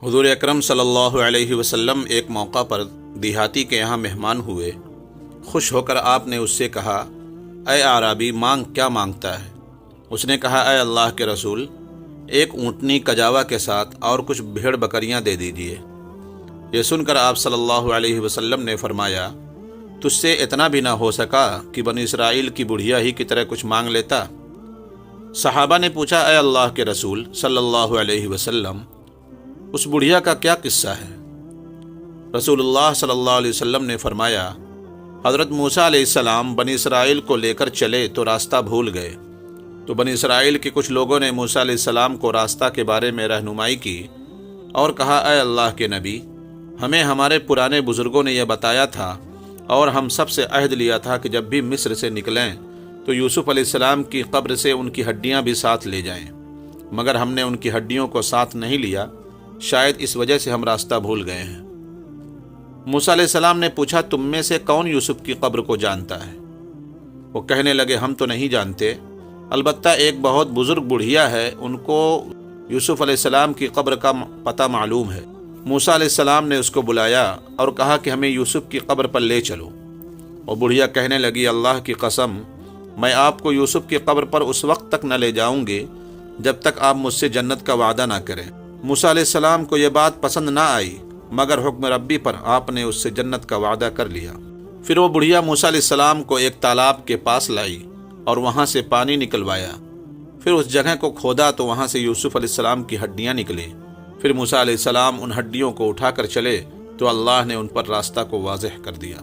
حضور اکرم صلی اللہ علیہ وسلم ایک موقع پر دیہاتی کے یہاں مہمان ہوئے۔ خوش ہو کر آپ نے اس سے کہا، اے اعرابی، مانگ کیا مانگتا ہے؟ اس نے کہا، اے اللہ کے رسول، ایک اونٹنی کجاوا کے ساتھ اور کچھ بھیڑ بکریاں دے دیجیے۔ یہ سن کر آپ صلی اللہ علیہ وسلم نے فرمایا، تجھ سے اتنا بھی نہ ہو سکا کہ بنی اسرائیل کی بڑھیا ہی کی طرح کچھ مانگ لیتا؟ صحابہ نے پوچھا، اے اللہ کے رسول صلی اللہ علیہ وسلم، اس بڑھیا کا کیا قصہ ہے؟ رسول اللہ صلی اللہ علیہ وسلم نے فرمایا، حضرت موسیٰ علیہ السلام بنی اسرائیل کو لے کر چلے تو راستہ بھول گئے، تو بنی اسرائیل کے کچھ لوگوں نے موسیٰ علیہ السلام کو راستہ کے بارے میں رہنمائی کی اور کہا، اے اللہ کے نبی، ہمیں ہمارے پرانے بزرگوں نے یہ بتایا تھا اور ہم سب سے عہد لیا تھا کہ جب بھی مصر سے نکلیں تو یوسف علیہ السلام کی قبر سے ان کی ہڈیاں بھی ساتھ لے جائیں، مگر ہم نے ان کی ہڈیوں کو ساتھ نہیں لیا، شاید اس وجہ سے ہم راستہ بھول گئے ہیں۔ موسیٰ علیہ السلام نے پوچھا، تم میں سے کون یوسف کی قبر کو جانتا ہے؟ وہ کہنے لگے، ہم تو نہیں جانتے، البتہ ایک بہت بزرگ بڑھیا ہے، ان کو یوسف علیہ السلام کی قبر کا پتہ معلوم ہے۔ موسیٰ علیہ السلام نے اس کو بلایا اور کہا کہ ہمیں یوسف کی قبر پر لے چلو۔ وہ بڑھیا کہنے لگی، اللہ کی قسم، میں آپ کو یوسف کی قبر پر اس وقت تک نہ لے جاؤں گی جب تک آپ مجھ سے جنت کا وعدہ نہ کریں۔ موسیٰ علیہ السلام کو یہ بات پسند نہ آئی، مگر حکم ربی پر آپ نے اس سے جنت کا وعدہ کر لیا۔ پھر وہ بڑھیا موسیٰ علیہ السلام کو ایک تالاب کے پاس لائی اور وہاں سے پانی نکلوایا۔ پھر اس جگہ کو کھودا تو وہاں سے یوسف علیہ السلام کی ہڈیاں نکلیں۔ پھر موسیٰ علیہ السلام ان ہڈیوں کو اٹھا کر چلے تو اللہ نے ان پر راستہ کو واضح کر دیا۔